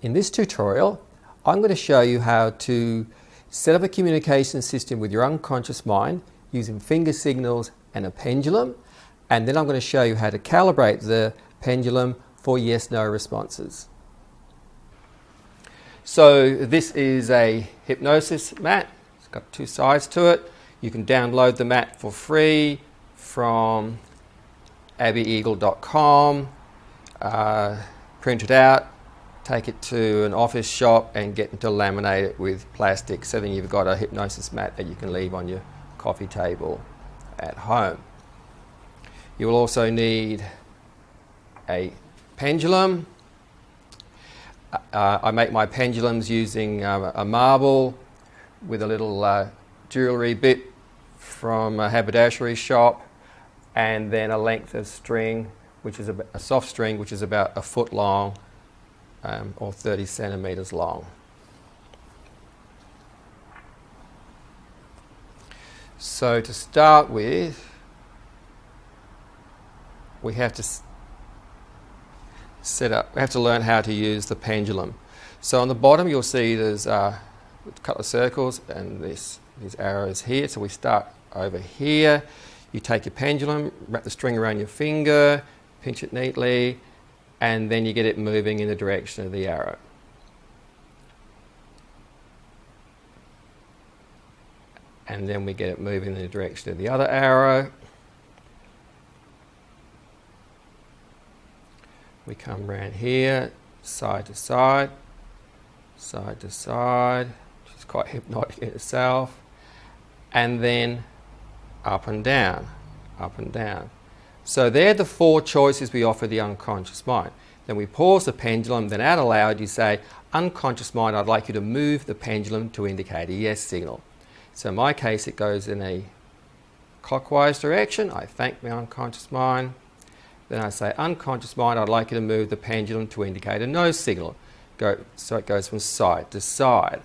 In this tutorial, I'm going to show you how to set up a communication system with your unconscious mind using finger signals and a pendulum, and then I'm going to show you how to calibrate the pendulum for yes/no responses. So this is a hypnosis mat. It's got two sides to it. You can download the mat for free from abbyeagle.com, print it out, take it to an office shop and get them to laminate it with plastic, so then you've got a hypnosis mat that you can leave on your coffee table at home. You will also need a pendulum. I make my pendulums using a marble with a little jewellery bit from a haberdashery shop, and then a length of string, which is a soft string, which is about a foot long or 30 centimetres long. So to start with, we have to learn how to use the pendulum. So on the bottom you'll see there's a couple of circles and these arrows here. So we start over here. You take your pendulum, wrap the string around your finger, pinch it neatly, and then you get it moving in the direction of the arrow. And then we get it moving in the direction of the other arrow. We come around here, side to side, side to side, which is quite hypnotic in itself, and then up and down, up and down. So they're the four choices we offer the unconscious mind. Then we pause the pendulum, then out aloud you say, unconscious mind, I'd like you to move the pendulum to indicate a yes signal. So in my case it goes in a clockwise direction. I thank my unconscious mind. Then I say, unconscious mind, I'd like you to move the pendulum to indicate a no signal. So it goes from side to side.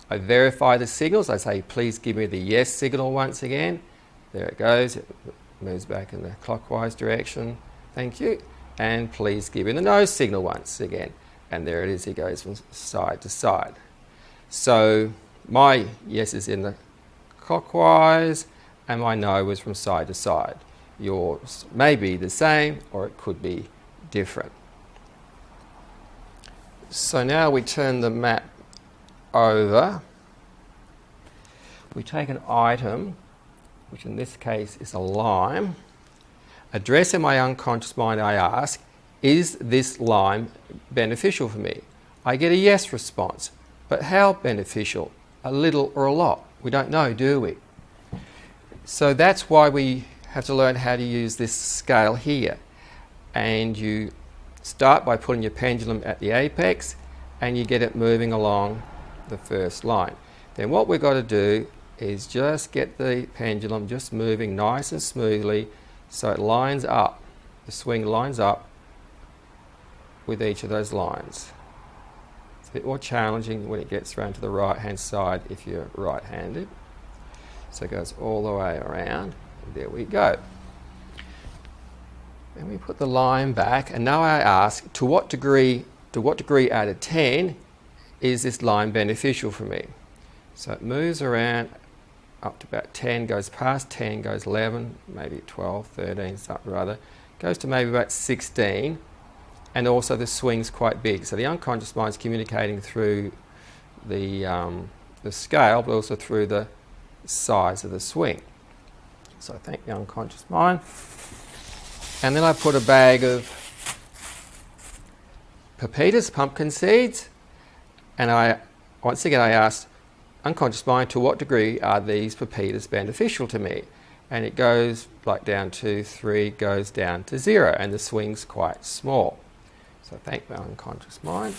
I verify the signals. I say, please give me the yes signal once again. There it goes. It moves back in the clockwise direction. Thank you. And please give me the no signal once again. And there it is. It goes from side to side. So my yes is in the clockwise and my no is from side to side. Yours may be the same or it could be different. So now we turn the mat over. We take an item, which in this case is a lime. Addressing my unconscious mind, I ask, is this lime beneficial for me? I get a yes response, but how beneficial? A little or a lot? We don't know, do we? So that's why we have to learn how to use this scale here. And you start by putting your pendulum at the apex and you get it moving along the first line. Then what we've got to do is just get the pendulum just moving nice and smoothly so it lines up, the swing lines up with each of those lines. It's a bit more challenging when it gets around to the right hand side if you're right handed. So it goes all the way around. There we go. Then we put the line back, and now I ask, to what degree out of 10 is this line beneficial for me? So it moves around up to about 10, goes past 10, goes 11, maybe 12, 13, something or other, goes to maybe about 16, and also the swing's quite big. So the unconscious mind's communicating through the scale, but also through the size of the swing. So I thank the unconscious mind. And then I put a bag of pepitas, pumpkin seeds, and once again I asked unconscious mind, to what degree are these pepitas beneficial to me? And it goes like down to 3, goes down to 0, and the swing's quite small. So I thank my unconscious mind.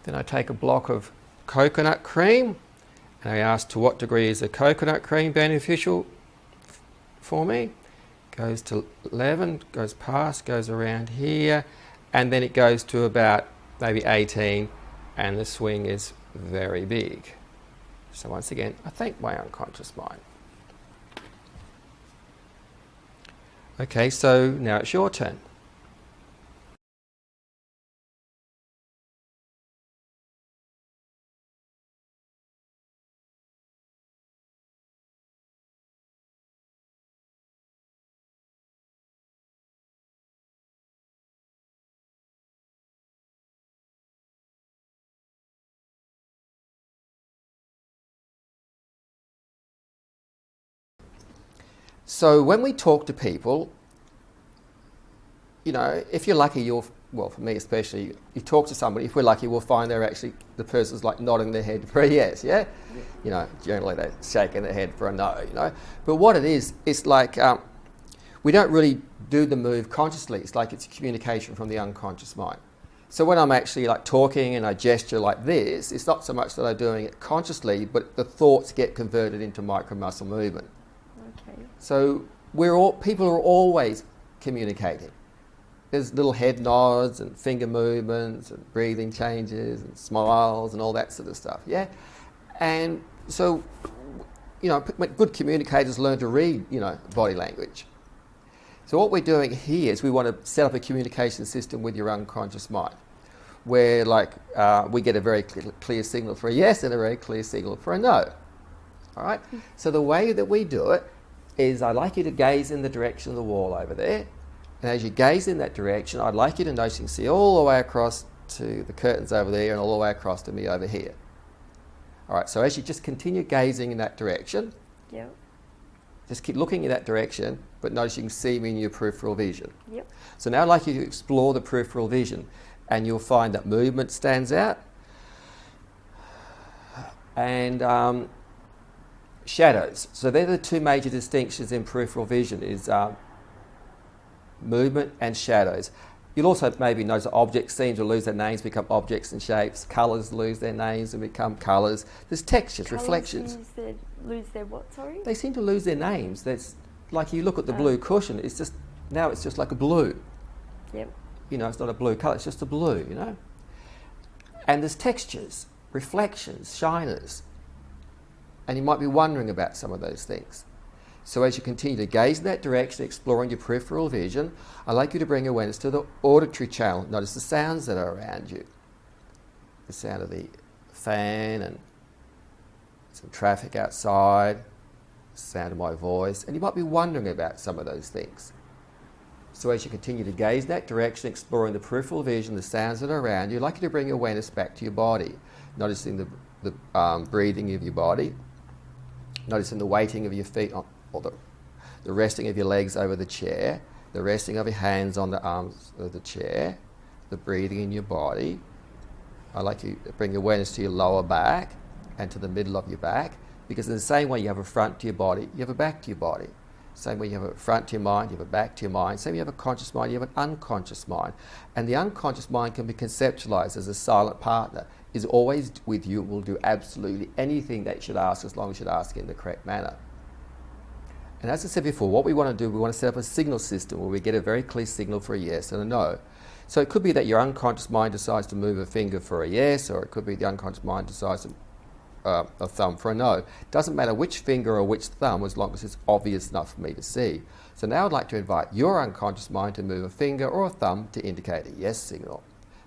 Then I take a block of coconut cream, and I ask, to what degree is the coconut cream beneficial for me? Goes to 11, goes past, goes around here, and then it goes to about maybe 18, and the swing is very big. So once again, I thank my unconscious mind. Okay, so now it's your turn. So when we talk to people, you know, if you're lucky, well, for me especially, you talk to somebody, if we're lucky, we'll find they're actually, the person's like nodding their head for a yes, yeah? You know, generally they're shaking their head for a no, you know? But what it is, it's like, we don't really do the move consciously. It's like it's a communication from the unconscious mind. So when I'm actually like talking and I gesture like this, it's not so much that I'm doing it consciously, but the thoughts get converted into micromuscle movement. Okay. So people are always communicating. There's little head nods and finger movements and breathing changes and smiles and all that sort of stuff, yeah? And so, you know, good communicators learn to read, you know, body language. So what we're doing here is we want to set up a communication system with your unconscious mind, where like we get a very clear signal for a yes and a very clear signal for a no. All right? So the way that we do it is I'd like you to gaze in the direction of the wall over there. And as you gaze in that direction, I'd like you to notice you can see all the way across to the curtains over there and all the way across to me over here. All right, so as you just continue gazing in that direction, Yep. just keep looking in that direction, but notice you can see me in your peripheral vision. Yep. So now I'd like you to explore the peripheral vision, and you'll find that movement stands out, and shadows. So they're the two major distinctions in peripheral vision, is movement and shadows. You'll also maybe notice that objects seem to lose their names, become objects and shapes. Colours lose their names and become colours. There's textures, Colours reflections. lose their what, sorry? They seem to lose their names. That's like you look at the blue cushion, it's just like a blue. Yep. You know, it's not a blue colour, it's just a blue, you know. And there's textures, reflections, shiners. And you might be wondering about some of those things. So as you continue to gaze in that direction, exploring your peripheral vision, I'd like you to bring awareness to the auditory channel. Notice the sounds that are around you. The sound of the fan and some traffic outside, the sound of my voice, and you might be wondering about some of those things. So as you continue to gaze in that direction, exploring the peripheral vision, the sounds that are around you, I'd like you to bring awareness back to your body, noticing the breathing of your body, noticing the weighting of your feet on, or the resting of your legs over the chair, the resting of your hands on the arms of the chair, the breathing in your body. I'd like you to bring awareness to your lower back and to the middle of your back, because in the same way you have a front to your body, you have a back to your body. Same way you have a front to your mind, you have a back to your mind. Same way you have a conscious mind, you have an unconscious mind. And the unconscious mind can be conceptualized as a silent partner, is always with you, will do absolutely anything that you should ask as long as you ask in the correct manner. And as I said before, what we want to do, we want to set up a signal system where we get a very clear signal for a yes and a no. So it could be that your unconscious mind decides to move a finger for a yes, or it could be the unconscious mind decides to a thumb for a no. Doesn't matter which finger or which thumb, as long as it's obvious enough for me to see. So now I'd like to invite your unconscious mind to move a finger or a thumb to indicate a yes signal.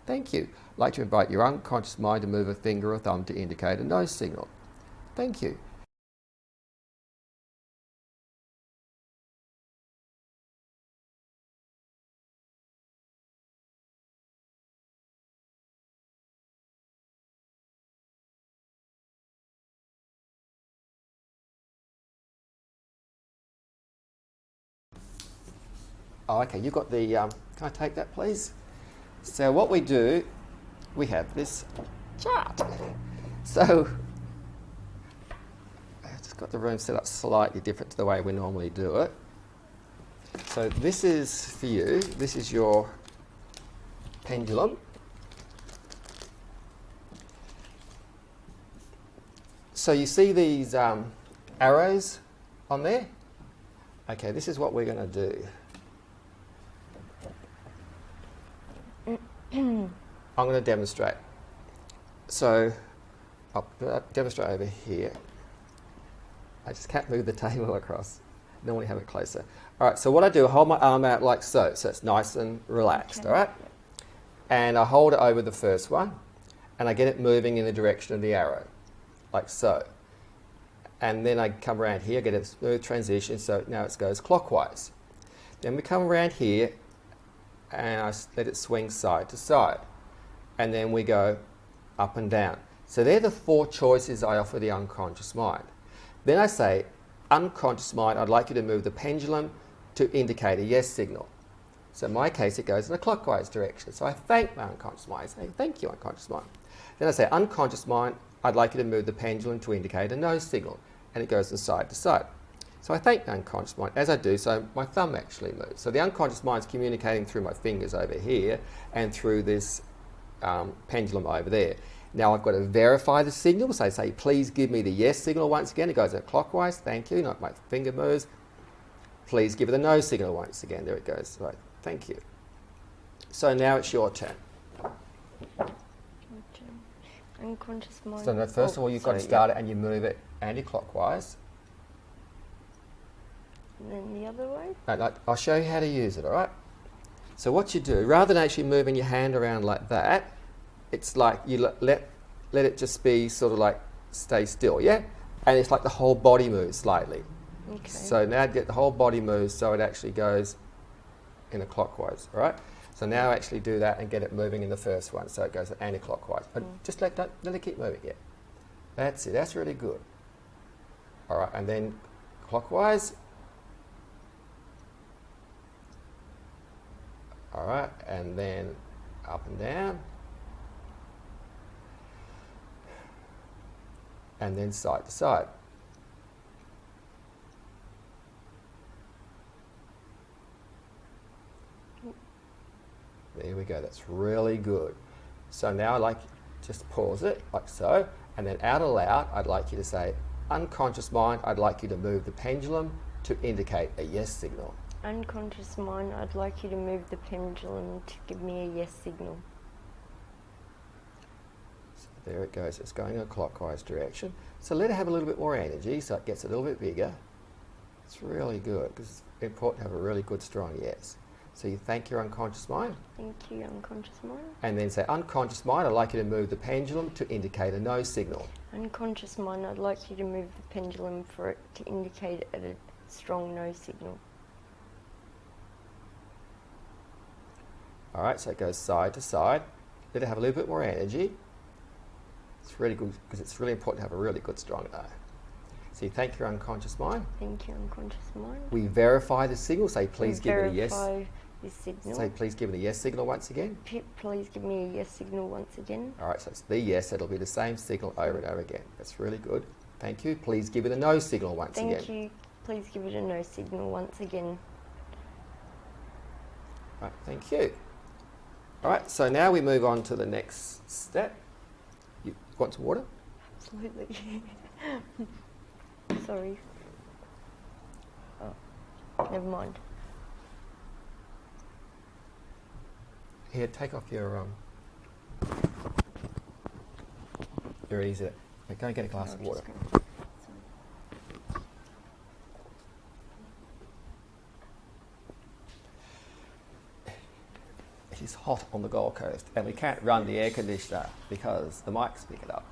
Thank you. I'd like to invite your unconscious mind to move a finger or thumb to indicate a no signal. Thank you. Oh, okay, you've got the, can I take that please? So what we do, we have this chart. So, I've just got the room set up slightly different to the way we normally do it. So this is for you, this is your pendulum. So you see these arrows on there? Okay, this is what we're going to do. I'm going to demonstrate. So I'll demonstrate over here. I just can't move the table across. Normally have it closer. All right, so what I do, I hold my arm out like so it's nice and relaxed, Okay. all right? And I hold it over the first one, and I get it moving in the direction of the arrow, like so. And then I come around here, get a smooth transition, so now it goes clockwise. Then we come around here, and I let it swing side to side. And then we go up and down. So they're the four choices I offer the unconscious mind. Then I say, unconscious mind, I'd like you to move the pendulum to indicate a yes signal. So in my case, it goes in a clockwise direction. So I thank my unconscious mind. I say, thank you, unconscious mind. Then I say, unconscious mind, I'd like you to move the pendulum to indicate a no signal. And it goes from side to side. So I thank the unconscious mind. As I do so, my thumb actually moves. So the unconscious mind is communicating through my fingers over here and through this pendulum over there. Now I've got to verify the signal. So I say, please give me the yes signal once again. It goes clockwise. Thank you. Not my finger moves. Please give it a no signal once again. There it goes. Right. Thank you. So now it's your turn. Unconscious mind. So first of all, you've got to start it and you move it anti-clockwise. And then the other way? No, I'll show you how to use it, all right? So what you do, rather than actually moving your hand around like that, it's like you let it just be sort of like stay still, yeah? And it's like the whole body moves slightly. Okay. So now get the whole body moves so it actually goes in a clockwise, all right? So now actually do that and get it moving in the first one so it goes anti-clockwise. But just let it keep moving, yeah. That's it, that's really good. All right, and then clockwise. All right, and then up and down. And then side to side. There we go, that's really good. So now I'd like just pause it, like so, and then out aloud, I'd like you to say, unconscious mind, I'd like you to move the pendulum to indicate a yes signal. Unconscious mind, I'd like you to move the pendulum to give me a yes signal. So there it goes, it's going in a clockwise direction. So let it have a little bit more energy so it gets a little bit bigger. It's really good because it's important to have a really good strong yes. So you thank your unconscious mind. Thank you, unconscious mind. And then say, unconscious mind, I'd like you to move the pendulum to indicate a no signal. Unconscious mind, I'd like you to move the pendulum for it to indicate a strong no signal. All right, so it goes side to side. Let it have a little bit more energy. It's really good because it's really important to have a really good strong no. So you thank your unconscious mind. Thank you, unconscious mind. We verify the signal. Say, please give it a yes. Verify this signal. Say, please give it a yes signal once again. Please give me a yes signal once again. All right, so it's the yes. It'll be the same signal over and over again. That's really good. Thank you. Please give it a no signal once again. Thank you. Please give it a no signal once again. Right, thank you. All right, so now we move on to the next step. You want some water? Absolutely. Sorry. Oh, never mind. Here, take off your easy. Go and get a glass of water. It is hot on the Gold Coast and we can't run the air conditioner because the mics pick it up.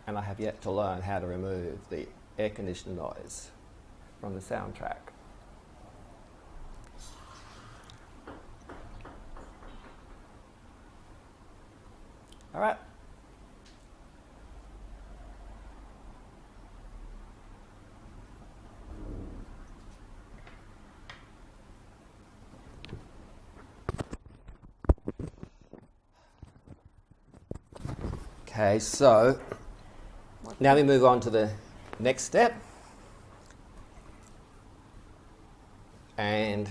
And I have yet to learn how to remove the air conditioner noise from the soundtrack. All right. Okay, so now we move on to the next step. And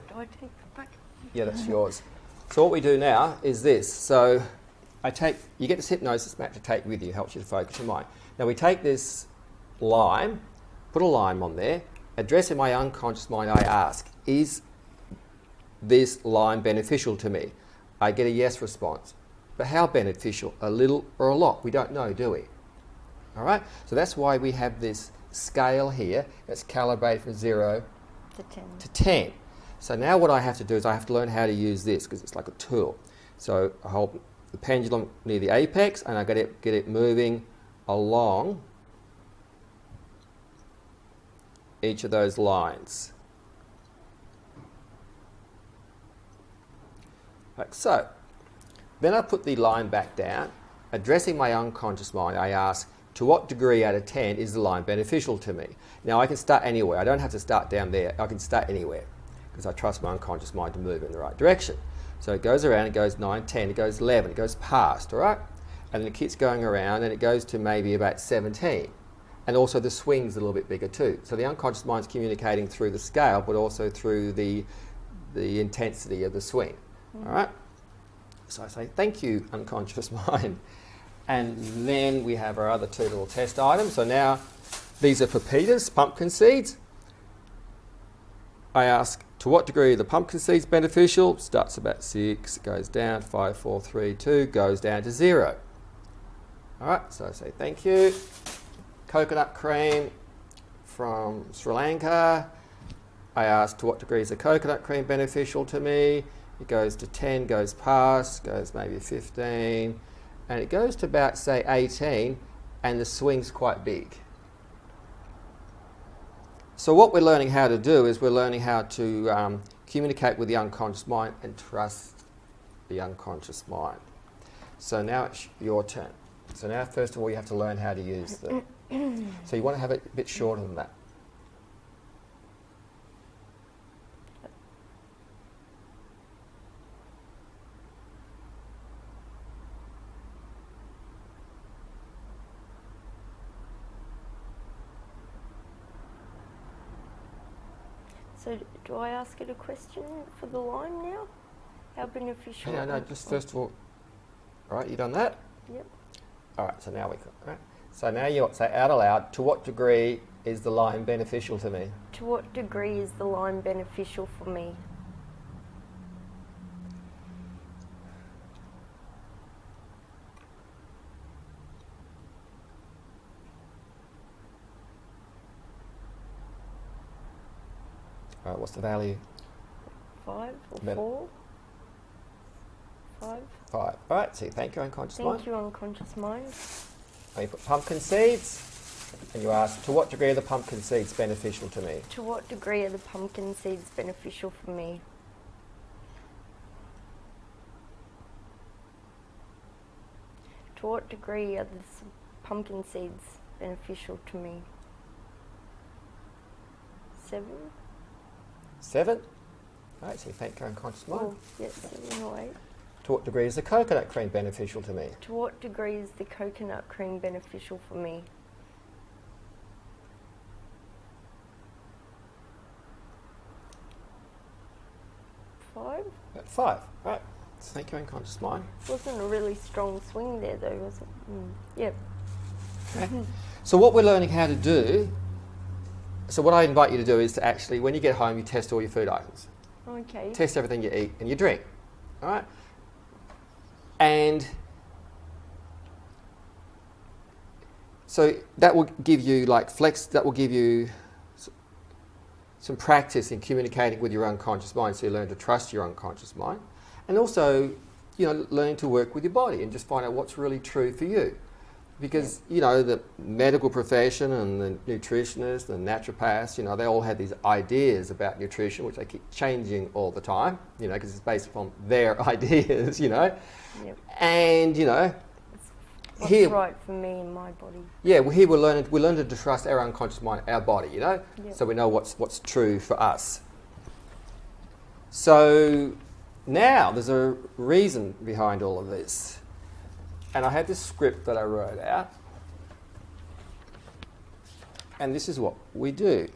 Do I take it back? yeah, that's yours. So what we do now is this. So you get this hypnosis mat to take with you, helps you to focus your mind. Now we take this lime, put a lime on there, addressing my unconscious mind, I ask, is this lime beneficial to me? I get a yes response. But how beneficial? A little or a lot? We don't know, do we? All right? So that's why we have this scale here that's calibrated from 0 to 10. So now what I have to do is I have to learn how to use this because it's like a tool. So I hold the pendulum near the apex and I get it moving along each of those lines. Like so. Then I put the line back down, addressing my unconscious mind, I ask to what degree out of 10 is the line beneficial to me? Now I can start anywhere. I don't have to start down there. I can start anywhere because I trust my unconscious mind to move in the right direction. So it goes around, it goes 9, 10, it goes 11, it goes past, all right? And then it keeps going around and it goes to maybe about 17. And also the swing's a little bit bigger too. So the unconscious mind's communicating through the scale, but also through the intensity of the swing, all right? So I say, thank you, unconscious mind. And then we have our other two little test items. So now these are pepitas, pumpkin seeds. I ask, to what degree are the pumpkin seeds beneficial? Starts about 6, goes down, 5, 4, 3, 2, goes down to 0. All right, so I say thank you. Coconut cream from Sri Lanka. I ask, to what degree is the coconut cream beneficial to me? It goes to 10, goes past, goes maybe 15, and it goes to about, say, 18, and the swing's quite big. So what we're learning how to do is we're learning how to communicate with the unconscious mind and trust the unconscious mind. So now it's your turn. So now, first of all, you have to learn how to use them. So you want to have it a bit shorter than that. So do I ask it a question for the line now? How beneficial? No, just first of all, all right, you done that? Yep. All right, so now we got, right? So now you say out aloud, to what degree is the line beneficial to me? To what degree is the line beneficial for me? All right, what's the value? 5 or 4? 5. 5. All right, so thank you, unconscious mind. Thank you, unconscious mind. And you put pumpkin seeds, and you ask, to what degree are the pumpkin seeds beneficial to me? To what degree are the pumpkin seeds beneficial for me? To what degree are the pumpkin seeds beneficial to me? 7? 7. All right, so you thank your unconscious mind. Oh, yes, 7 or 8. To what degree is the coconut cream beneficial to me? To what degree is the coconut cream beneficial for me? 5? 5. All right, so thank you, unconscious mind. Wasn't a really strong swing there though, was it? Yep. Okay. So what we're learning how to do, so what I invite you to do is to actually, when you get home, you test all your food items. Okay. Test everything you eat and you drink. All right? And so that will give you that will give you some practice in communicating with your unconscious mind, so you learn to trust your unconscious mind. And also, learning to work with your body and just find out what's really true for you. Because, the medical profession and the nutritionists and naturopaths, they all have these ideas about nutrition, which they keep changing all the time, because it's based upon their ideas, Yep. And, What's here, right for me and my body. Yeah, well, here we learn to trust our unconscious mind, our body, Yep. so we know what's true for us. So now there's a reason behind all of this. And I had this script that I wrote out. And this is what we do.